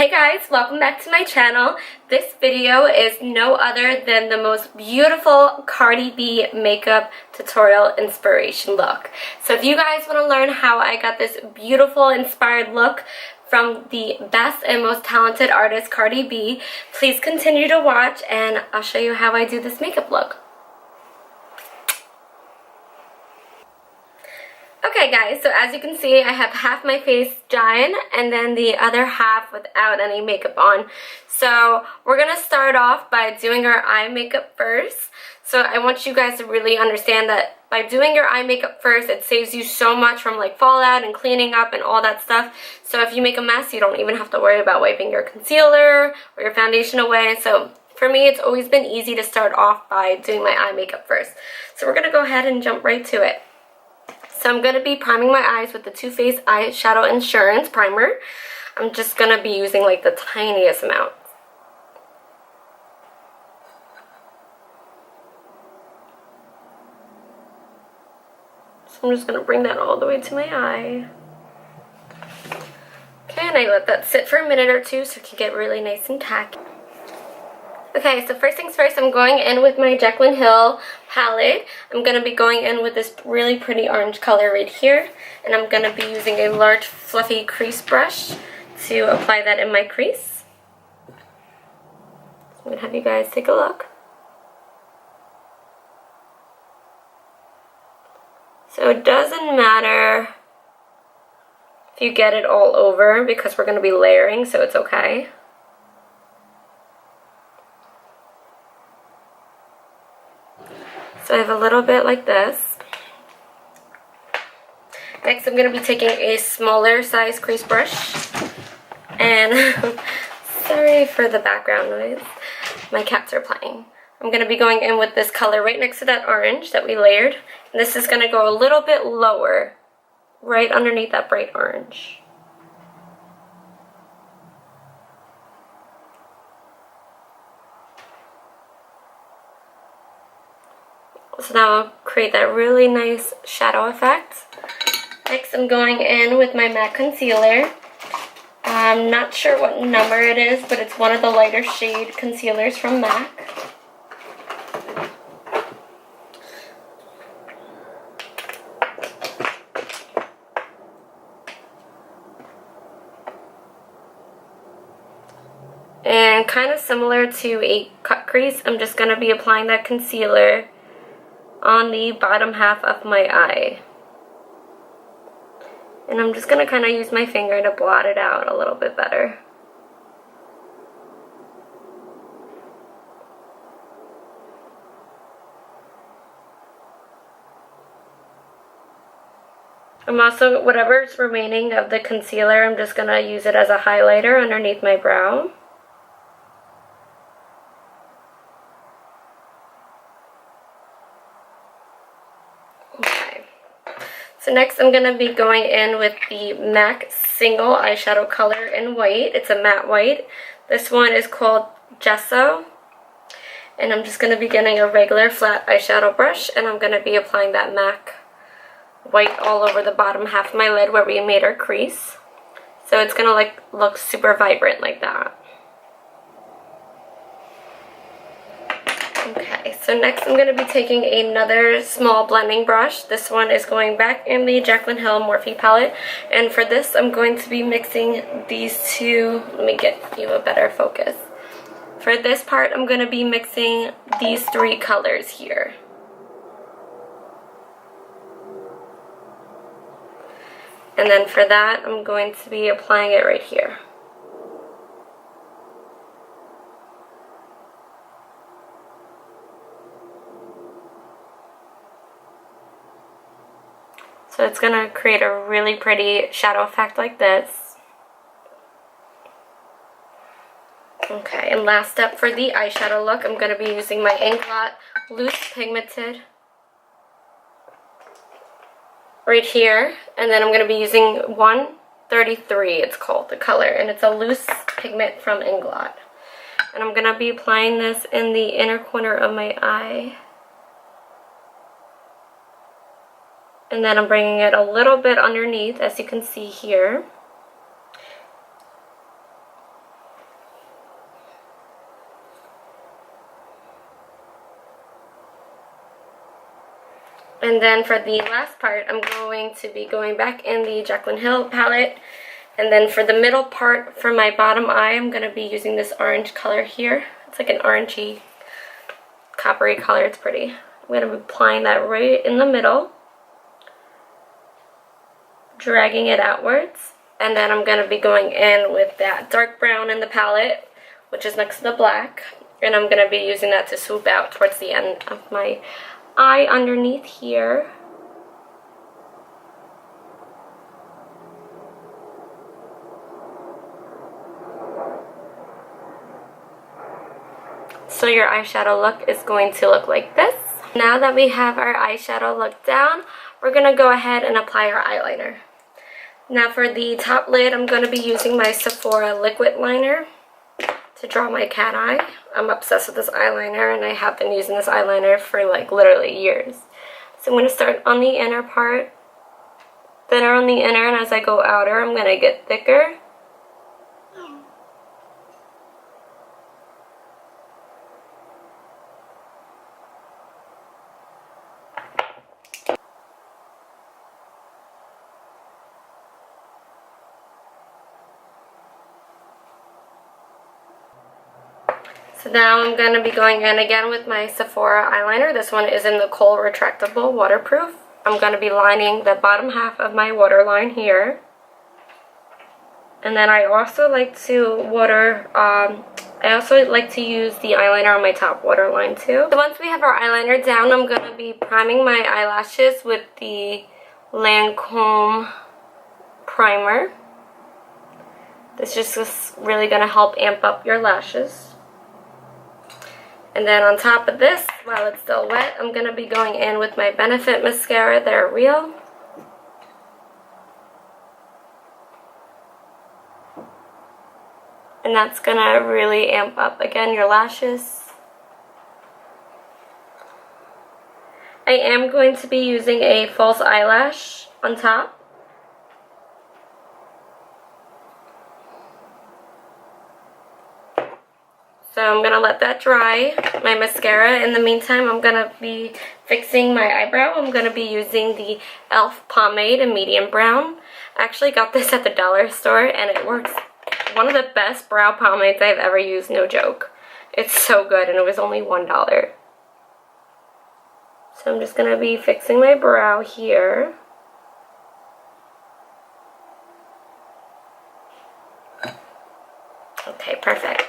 Hi guys, welcome back to my channel. This video is no other than the most beautiful Cardi B makeup tutorial inspiration look. So if you guys want to learn how I got this beautiful inspired look from the best and most talented artist Cardi B, please continue to watch and I'll show you how I do this makeup look. Okay guys, so as you can see, I have half my face done and then the other half without any makeup on. So we're going to start off by doing our eye makeup first. So I want you guys to really understand that by doing your eye makeup first, it saves you so much from like fallout and cleaning up and all that stuff. So if you make a mess, you don't even have to worry about wiping your concealer or your foundation away. So for me, it's always been easy to start off by doing my eye makeup first. So we're going to go ahead and jump right to it. So I'm going to be priming my eyes with the Too Faced Eyeshadow Insurance Primer. I'm just going to be using like the tiniest amount. So I'm just going to bring that all the way to my eye. Okay, and I let that sit for a minute or two so it can get really nice and tacky. Okay, so first things first, I'm going in with my Jaclyn Hill palette. I'm going to be going in with this really pretty orange color right here. And I'm going to be using a large fluffy crease brush to apply that in my crease. So I'm going to have you guys take a look. So it doesn't matter if you get it all over because we're going to be layering, so it's okay. So I have a little bit like this. Next I'm going to be taking a smaller size crease brush. And sorry for the background noise. My cats are playing. I'm going to be going in with this color right next to that orange that we layered. And this is going to go a little bit lower, right underneath that bright orange. So that will create that really nice shadow effect. Next I'm going in with my MAC concealer. I'm not sure what number it is, but it's one of the lighter shade concealers from MAC. And kind of similar to a cut crease, I'm just going to be applying that concealer on the bottom half of my eye. And I'm just going to kind of use my finger to blot it out a little bit better. I'm also, whatever's remaining of the concealer, I'm just going to use it as a highlighter underneath my brow. So next I'm going to be going in with the MAC single eyeshadow color in white. It's a matte white. This one is called Gesso. And I'm just going to be getting a regular flat eyeshadow brush and I'm going to be applying that MAC white all over the bottom half of my lid where we made our crease. So it's going to like look super vibrant like that. Okay, so next I'm going to be taking another small blending brush. This one is going back in the Jaclyn Hill Morphe palette. And for this, I'm going to be mixing these two. Let me get you a better focus. For this part, I'm going to be mixing these three colors here. And then for that, I'm going to be applying it right here. So it's going to create a really pretty shadow effect like this. Okay, and last step for the eyeshadow look, I'm going to be using my Inglot Loose Pigmented right here. And then I'm going to be using 133, it's called, the color. And it's a loose pigment from Inglot. And I'm going to be applying this in the inner corner of my eye. And then I'm bringing it a little bit underneath, as you can see here. And then for the last part, I'm going to be going back in the Jaclyn Hill palette. And then for the middle part, for my bottom eye, I'm going to be using this orange color here. It's like an orangey, coppery color. It's pretty. I'm going to be applying that right in the middle, dragging it outwards. And then I'm going to be going in with that dark brown in the palette, which is next to the black. And I'm going to be using that to swoop out towards the end of my eye underneath here. So your eyeshadow look is going to look like this. Now that we have our eyeshadow look down, we're going to go ahead and apply our eyeliner. Now for the top lid, I'm going to be using my Sephora liquid liner to draw my cat eye. I'm obsessed with this eyeliner, and I have been using this eyeliner for like literally years. So I'm going to start on the inner part, thinner on the inner, and as I go outer, I'm going to get thicker. So now I'm going to be going in again with my Sephora eyeliner. This one is in the Kohl Retractable Waterproof. I'm going to be lining the bottom half of my waterline here. And then I also like to use the eyeliner on my top waterline too. So once we have our eyeliner down, I'm going to be priming my eyelashes with the Lancome primer. This is just really going to help amp up your lashes. And then on top of this, while it's still wet, I'm going to be going in with my Benefit mascara. They're real. And that's going to really amp up, again, your lashes. I am going to be using a false eyelash on top. So I'm going to let that dry, my mascara. In the meantime, I'm going to be fixing my eyebrow. I'm going to be using the e.l.f. pomade in medium brown. I actually got this at the dollar store, and it works. One of the best brow pomades I've ever used, no joke. It's so good, and it was only $1. So I'm just going to be fixing my brow here. Okay, perfect.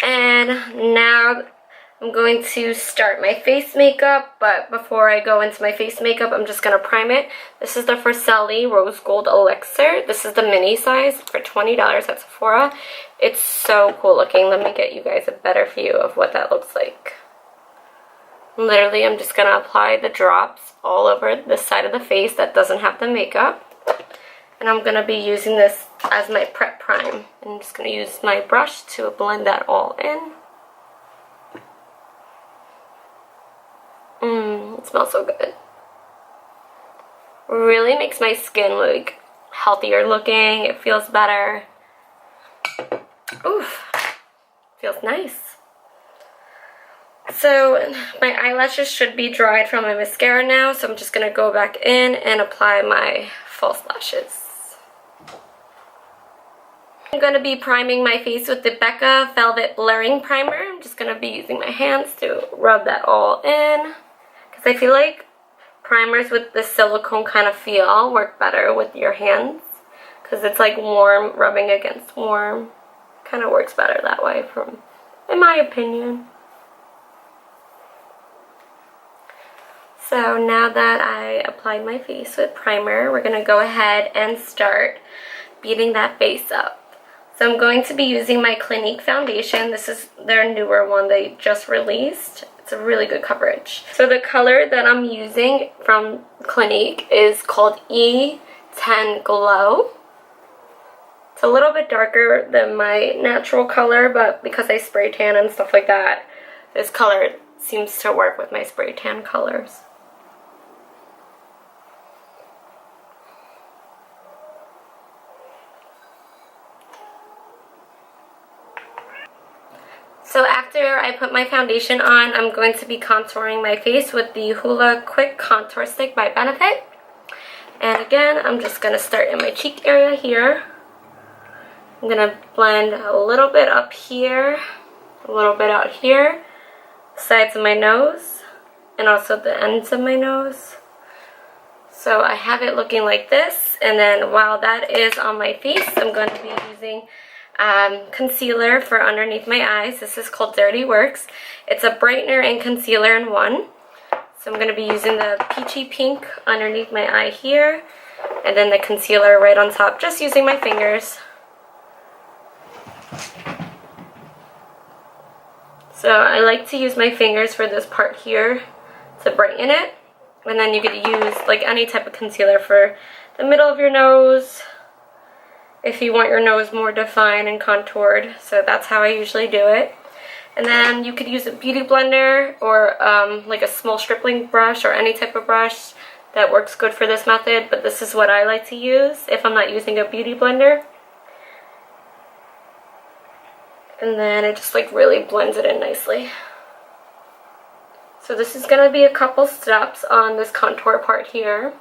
And now I'm going to start my face makeup, but before I go into my face makeup, I'm just going to prime it. This is the Farseli Rose Gold Elixir. This is the mini size for $20 at Sephora. It's so cool looking. Let me get you guys a better view of what that looks like. Literally, I'm just going to apply the drops all over the side of the face that doesn't have the makeup. And I'm going to be using this as my prep prime. I'm just going to use my brush to blend that all in. It smells so good. Really makes my skin look healthier looking. It feels better. Oof. Feels nice. So my eyelashes should be dried from my mascara now. So I'm just going to go back in and apply my false lashes. I'm going to be priming my face with the Becca Velvet Blurring Primer. I'm just going to be using my hands to rub that all in. Because I feel like primers with the silicone kind of feel work better with your hands. Because it's like warm rubbing against warm. Kind of works better that way, in my opinion. So now that I applied my face with primer, we're going to go ahead and start beating that face up. So I'm going to be using my Clinique foundation. This is their newer one they just released. It's a really good coverage. So the color that I'm using from Clinique is called E10 Glow. It's a little bit darker than my natural color, but because I spray tan and stuff like that, this color seems to work with my spray tan colors. So after I put my foundation on, I'm going to be contouring my face with the Hoola Quick Contour Stick by Benefit. And again, I'm just going to start in my cheek area here. I'm going to blend a little bit up here, a little bit out here, sides of my nose, and also the ends of my nose. So I have it looking like this, and then while that is on my face, I'm going to be using concealer for underneath my eyes. This is called Dirty Works. It's a brightener and concealer in one. So I'm going to be using the peachy pink underneath my eye here, and then the concealer right on top, just using my fingers. So I like to use my fingers for this part here to brighten it. And then you could use like any type of concealer for the middle of your nose if you want your nose more defined and contoured. So that's how I usually do it. And then you could use a beauty blender or like a small stripling brush or any type of brush that works good for this method. But this is what I like to use if I'm not using a beauty blender. And then it just like really blends it in nicely. So this is going to be a couple steps on this contour part here.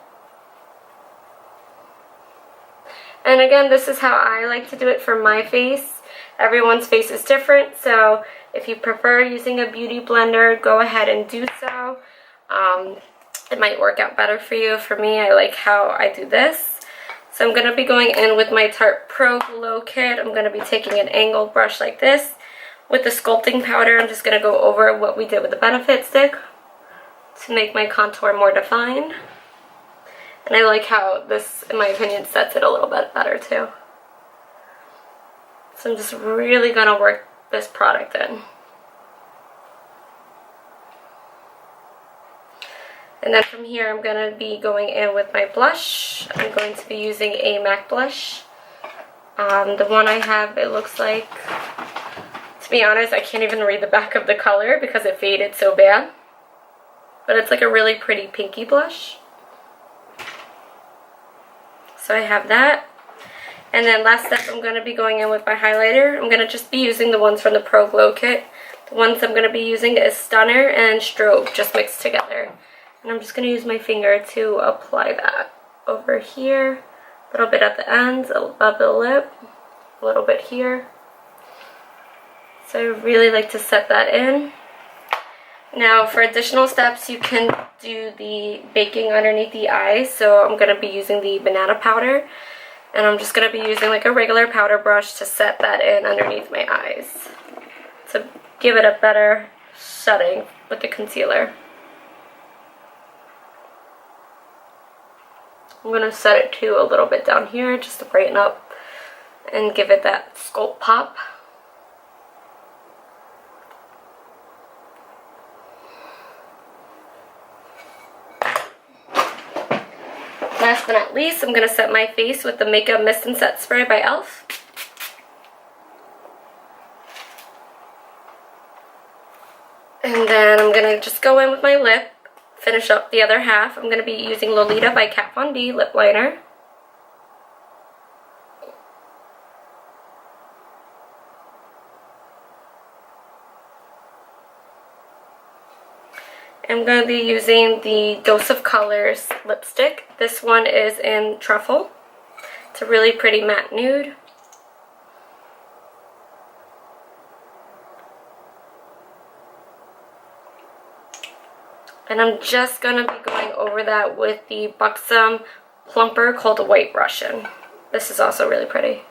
And again, this is how I like to do it for my face. Everyone's face is different, so if you prefer using a beauty blender, go ahead and do so. It might work out better for you. For me, I like how I do this. So I'm going to be going in with my Tarte Pro Glow Kit. I'm going to be taking an angled brush like this. With the sculpting powder, I'm just going to go over what we did with the Benefit stick to make my contour more defined. And I like how this, in my opinion, sets it a little bit better too. So I'm just really going to work this product in. And then from here, I'm going to be going in with my blush. I'm going to be using a MAC blush. The one I have, it looks like, to be honest, I can't even read the back of the color because it faded so bad. But it's like a really pretty pinky blush. So I have that. And then last step, I'm going to be going in with my highlighter. I'm going to just be using the ones from the Pro Glow Kit. The ones I'm going to be using is Stunner and Strobe, just mixed together. And I'm just going to use my finger to apply that over here. A little bit at the ends, above the lip, a little bit here. So I really like to set that in. Now for additional steps, you can do the baking underneath the eyes. So I'm going to be using the banana powder. And I'm just going to be using like a regular powder brush to set that in underneath my eyes. To give it a better setting with the concealer. I'm going to set it to a little bit down here just to brighten up and give it that sculpt pop. Last but not least, I'm going to set my face with the Makeup Mist and Set Spray by e.l.f. And then I'm going to just go in with my lip, finish up the other half. I'm going to be using Lolita by Kat Von D lip liner. I'm going to be using the Dose of Colors lipstick. This one is in Truffle. It's a really pretty matte nude. And I'm just going to be going over that with the Buxom plumper called White Russian. This is also really pretty.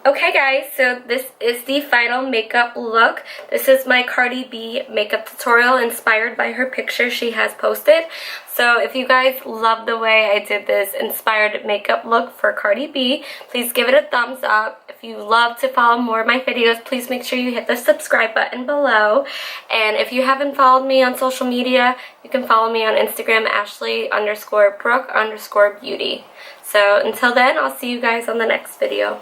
Okay guys, so this is the final makeup look. This is my Cardi B makeup tutorial inspired by her picture she has posted. So if you guys love the way I did this inspired makeup look for Cardi B, please give it a thumbs up. If you love to follow more of my videos, please make sure you hit the subscribe button below. And if you haven't followed me on social media, you can follow me on Instagram, Ashley_Brooke_beauty. So until then, I'll see you guys on the next video.